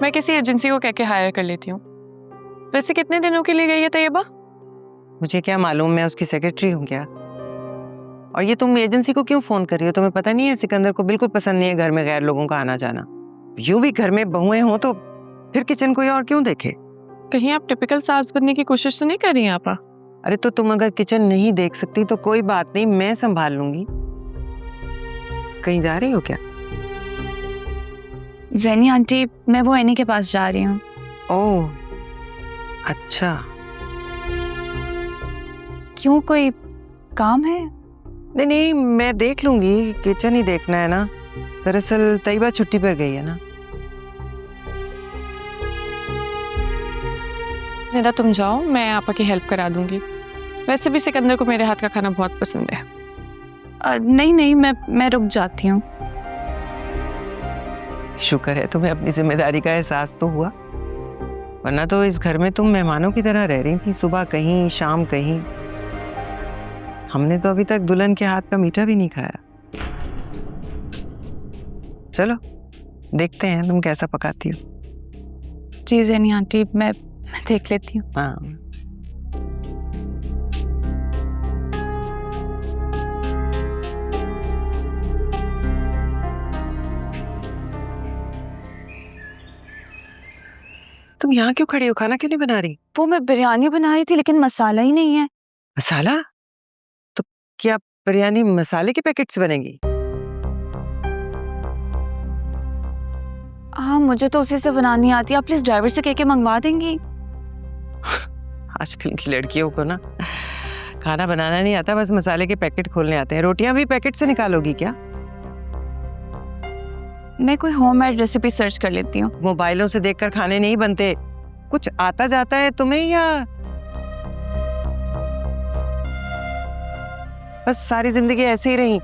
मैं किसी एजेंसी को कह के हायर कर लेती हूँ। वैसे कितने दिनों के लिए गई है तैयबा? मुझे क्या मालूम, मैं उसकी सेक्रेटरी हूँ क्या? और ये तुम एजेंसी को क्यों फोन कर रही हो? तुम्हें पता नहीं है सिकंदर को बिल्कुल पसंद नहीं है घर में गैर लोगों का आना जाना। यूं भी घर में बहुएं हो तो फिर किचन कोई और क्यों देखे? कहीं आप टिपिकल सास बनने की कोशिश तो नहीं कर रही हैं आपा? अरे तो तुम अगर किचन नहीं देख सकती तो कोई बात नहीं, मैं संभाल लूंगी। कहीं जा रही हो क्या? ज़ैनी आंटी, मैं वो एनी के पास जा रही हूँ। ओह अच्छा। क्यों, कोई काम है? नहीं नहीं, मैं देख लूंगी, किचन ही देखना है ना। दरअसल तैयबा छुट्टी पर गई है ना। निदा तुम जाओ, मैं आपा की हेल्प करा दूंगी। वैसे भी सिकंदर को मेरे हाथ का खाना बहुत पसंद है। नहीं नहीं, मैं रुक जाती हूँ। शुक्र है तुम्हें अपनी जिम्मेदारी का एहसास तो हुआ, वरना तो इस घर में तुम मेहमानों की तरह रह रही थी, सुबह कहीं शाम कहीं। हमने तो अभी तक दुल्हन के हाथ का मीठा भी नहीं खाया। चलो देखते हैं तुम कैसा पकाती हो। जी ज़ैनी आंटी, मैं देख लेती हूँ। हाँ तुम यहाँ क्यों खड़ी हो? खाना क्यों नहीं बना रही? वो मैं बिरयानी बना रही थी लेकिन मसाला ही नहीं है। मसाला? तो क्या बिरयानी मसाले के पैकेट से बनेगी? हाँ, मुझे तो उसी से बनानी आती है। आप प्लीज ड्राइवर से कह के मंगवा देंगी? आजकल की लड़कियों को ना खाना बनाना नहीं आता, बस मसाले के पैकेट खोलने आते हैं। रोटियां भी पैकेट से निकालोगी क्या? मैं कोई होममेड रेसिपी सर्च कर लेती हूँ। मोबाइलों से देखकर खाने नहीं बनते। कुछ आता जाता है तुम्हें या बस सारी जिंदगी ऐसे ही रही?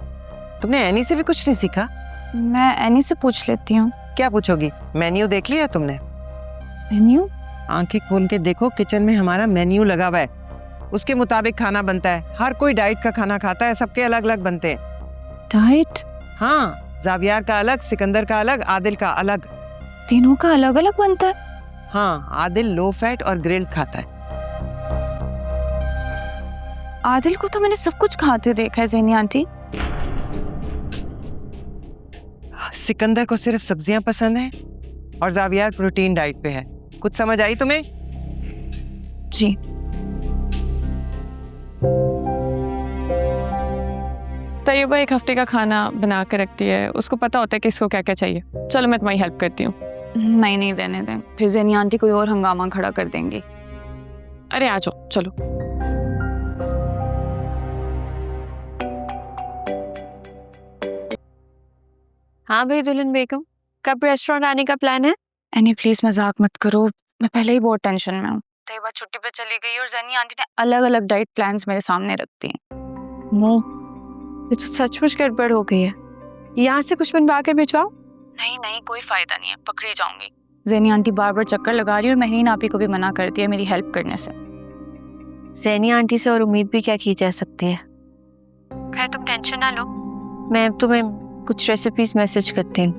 तुमने एनी से भी कुछ नहीं सीखा? मैं एनी से पूछ लेती हूँ। क्या पूछोगी? मेन्यू देख लिया तुमने? मेन्यू? आंखें खोल के देखो, किचन में हमारा मेन्यू लगा हुआ है, उसके मुताबिक खाना बनता है। हर कोई डाइट का खाना खाता है, सबके अलग अलग बनते हैं। डाइट? हाँ, जावियार का अलग, सिकंदर का अलग, आदिल का अलग। तीनों का अलग अलग बनता है? हाँ, आदिल लो फैट और ग्रिल्ड खाता है। आदिल को तो मैंने सब कुछ खाते देखा है ज़ैनी आंटी। सिकंदर को सिर्फ सब्जियां पसंद है और जावियार प्रोटीन डाइट पे है। कुछ समझ आई तुम्हें? जी। तैयबा एक हफ्ते का खाना बना के रखती है, उसको पता होता है कि इसको क्या क्या चाहिए। चलो मैं तुम्हारी हेल्प करती हूँ। नहीं नहीं, रहने दें, फिर ज़ैनी आंटी कोई और हंगामा खड़ा कर देंगी। अरे आ जाओ, चलो। हाँ भाई दुल्हन बेगम, कब रेस्टोरेंट आने का प्लान है? एनी प्लीज मजाक मत करो, मैं पहले ही बहुत टेंशन में हूँ। तैयबा छुट्टी पे चली गई और ज़ैनी आंटी ने अलग अलग डाइट प्लान्स मेरे सामने रख दिए। ये तो सचमुच गड़बड़ हो गई है। यहाँ से कुछ बनवा कर भिजवाओ। नहीं नहीं, कोई फायदा नहीं है, पकड़ी जाऊंगी। ज़ैनी आंटी बार बार चक्कर लगा रही है और महरीन आपी को भी मना कर दिया मेरी हेल्प करने से। ज़ैनी आंटी से और उम्मीद भी क्या की जा सकती है। खैर तुम टेंशन ना लो, मैं तुम्हें कुछ रेसिपीज मैसेज करती हूँ।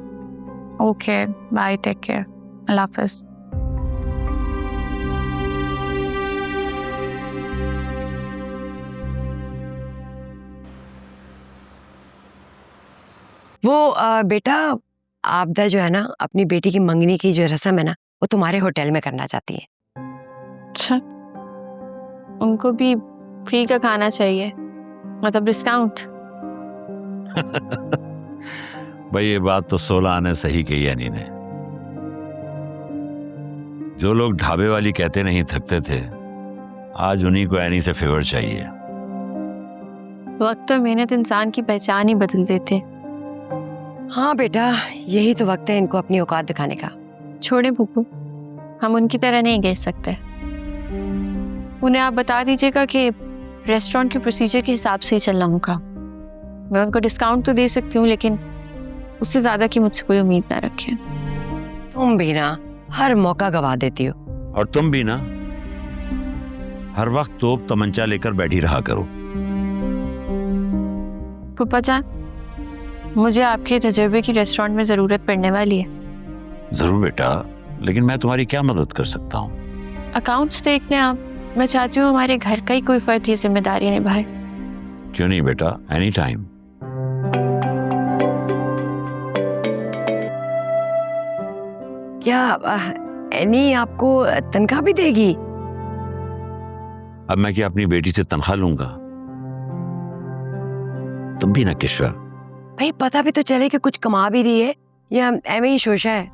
ओके बाय, टेक केयर, अल्लाह हाफिज़। वो बेटा, आपदा जो है ना, अपनी बेटी की मंगनी की जो रस्म है ना, वो तुम्हारे होटल में करना चाहती है। अच्छा, उनको भी फ्री का खाना चाहिए, मतलब डिस्काउंट? भाई ये बात तो 16 आने सही कही एनी ने। जो लोग ढाबे वाली कहते नहीं थकते थे, आज उन्हीं को एनी से फेवर चाहिए। वक्त और मेहनत इंसान की पहचान ही बदल देते। हाँ बेटा, यही तो वक्त है इनको अपनी औकात दिखाने का। छोड़े फूफू, हम उनकी तरह नहीं गिर सकते। उन्हें आप बता दीजिएगा कि रेस्टोरेंट के प्रोसीजर के हिसाब से ही चलना होगा। मैं उनको डिस्काउंट तो दे सकती हूँ, लेकिन उससे ज्यादा की मुझसे कोई उम्मीद ना रखें। तुम भी ना हर मौका गवा देती हो। और तुम भी ना हर वक्त तोप तमंचा लेकर बैठी रहा करो। फूफा जान, मुझे आपके तजुर्बे की रेस्टोरेंट में जरूरत पड़ने वाली है। जरूर बेटा, लेकिन मैं तुम्हारी क्या मदद कर सकता हूँ? अकाउंट्स देख लें आप। मैं चाहती हूँ हमारे घर का ही कोई फर्द ये जिम्मेदारी निभाए। क्यों नहीं बेटा, एनी टाइम। क्या एनी आपको तनख्वाह भी देगी? अब मैं क्या अपनी बेटी से तनख्वाह लूंगा? तुम भी ना किश्वर। भाई पता भी तो चले कि कुछ कमा भी रही है या एवं ही शोशा है।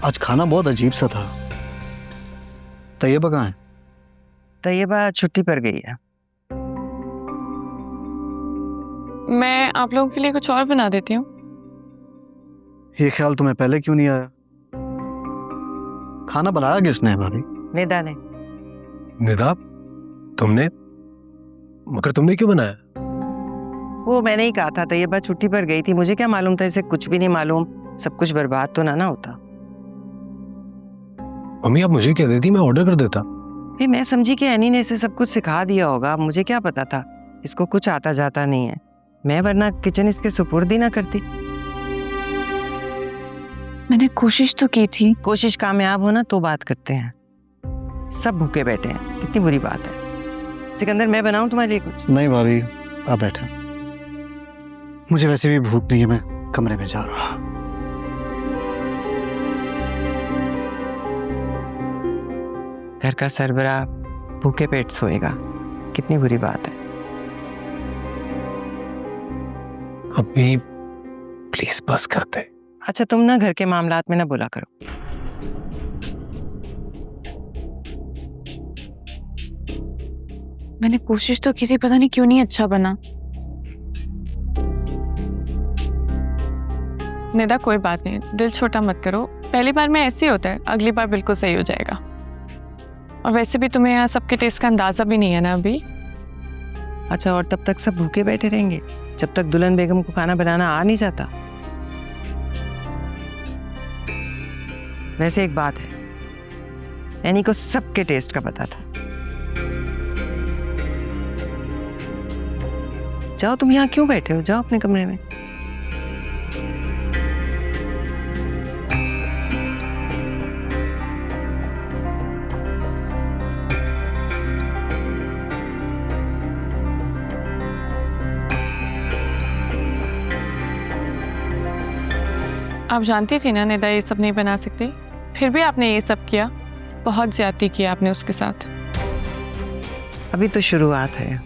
आज खाना बहुत अजीब सा था। तैयबा कहाँ है? तैयबा छुट्टी पर गई है। मैं आप लोगों के लिए कुछ और बना देती हूँ। ये ख्याल तुम्हें पहले क्यों नहीं आया? खाना बनाया किसने है भाभी? निदा ने। निदा, तुमने? मगर तुमने क्यों बनाया? वो मैंने ही कहा था, तैयबा छुट्टी पर गई थी। मुझे क्या मालूम था, इसे कुछ भी नहीं मालूम। सब कुछ बर्बाद तो ना होता। मम्मी आप मुझे कह देती, मैं ऑर्डर कर देता। फिर मैं समझी कि एनी ने इसे सब कुछ सिखा दिया होगा। मुझे क्या पता था इसको कुछ आता जाता नहीं है। मैं वरना किचन इसके सुपुर्द ही ना करती। मैंने कोशिश तो की थी। कोशिश कामयाब हो ना तो बात करते हैं। सब भूखे बैठे हैं, कितनी बुरी बात है। सिकंदर मैं बनाऊं तुम्हारे लिए कुछ? नहीं भाभी, आप बैठे। मुझे वैसे भी भूख नहीं है, मैं कमरे में जा रहा। घर का सरबराह भूखे पेट सोएगा, कितनी बुरी बात है। अम्मी प्लीज बस कर दे। अच्छा तुम ना घर के मामलात में ना बोला करो। मैंने कोशिश तो की थी, पता नहीं क्यों नहीं अच्छा बना। निदा कोई बात नहीं, दिल छोटा मत करो। पहली बार में ऐसे ही होता है, अगली बार बिल्कुल सही हो जाएगा। और वैसे भी तुम्हें यहाँ सबके टेस्ट का अंदाजा भी नहीं है ना अभी। अच्छा और तब तक सब भूखे बैठे रहेंगे जब तक दुल्हन बेगम को खाना बनाना आ नहीं जाता? वैसे एक बात है, एनी को सबके टेस्ट का पता था। जाओ तुम यहाँ क्यों बैठे हो, जाओ अपने कमरे में। आप जानती थी ना निदा ये सब नहीं बना सकती, फिर भी आपने ये सब किया। बहुत ज्यादती किया आपने उसके साथ। अभी तो शुरुआत है,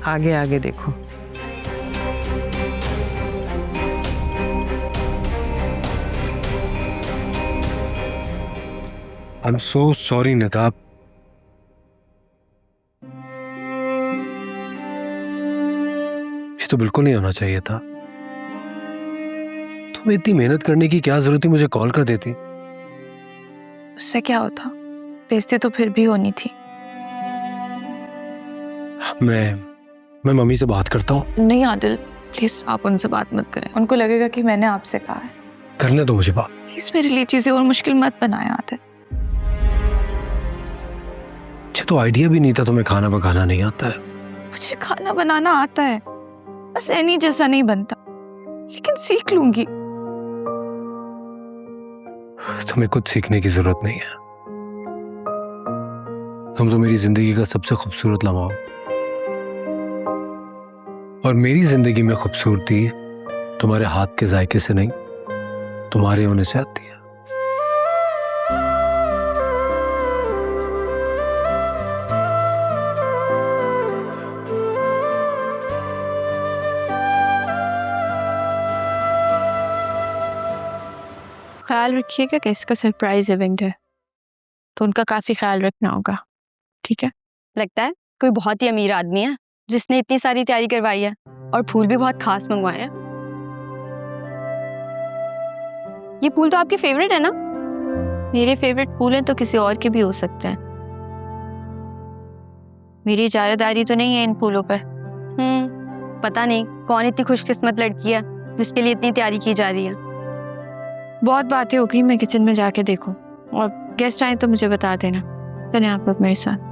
आगे आगे देखो। I am so sorry Nida. ये तो बिल्कुल नहीं होना चाहिए था। तुम्हें इतनी मेहनत करने की क्या जरूरत थी? मुझे कॉल कर देती। उससे क्या होता, बेइज्जती तो फिर भी होनी थी। मैं मम्मी से बात करता हूँ। नहीं आदिल, प्लीज आप उनसे बात मत करें। उनको लगेगा कि मैंने आपसे कहा है। करने दो मुझे बात। प्लीज मेरे लिए चीजें और मुश्किल मत बनाया आदिल। मुझे तो आइडिया भी नहीं था तुम्हें खाना पकाना नहीं आता है। मुझे खाना बनाना आता है, बस एनी जैसा नहीं बनता, लेकिन सीख लूंगी। तुम्हें कुछ सीखने की जरूरत नहीं है। तुम तो मेरी जिंदगी का सबसे खूबसूरत लम्हा हो, और मेरी जिंदगी में खूबसूरती तुम्हारे हाथ के जायके से नहीं, तुम्हारे होने से आती है। ख्याल रखिएगा कि इसका सरप्राइज इवेंट है, तो उनका काफी ख्याल रखना होगा, ठीक है? लगता है कोई बहुत ही अमीर आदमी है जिसने इतनी सारी तैयारी करवाई है, और फूल भी बहुत खास मंगवाए हैं। ये फूल तो आपके फेवरेट है ना? मेरे फेवरेट फूल हैं तो किसी और के भी हो सकते हैं। मेरी इजारादारी तो नहीं है इन फूलों पर। पता नहीं कौन इतनी खुशकिस्मत लड़की है जिसके लिए इतनी तैयारी की जा रही है। बहुत बातें हो गई, मैं किचन में जाके देखूं, और गेस्ट आए तो मुझे बता देना। चलें आप लोग मेरे साथ।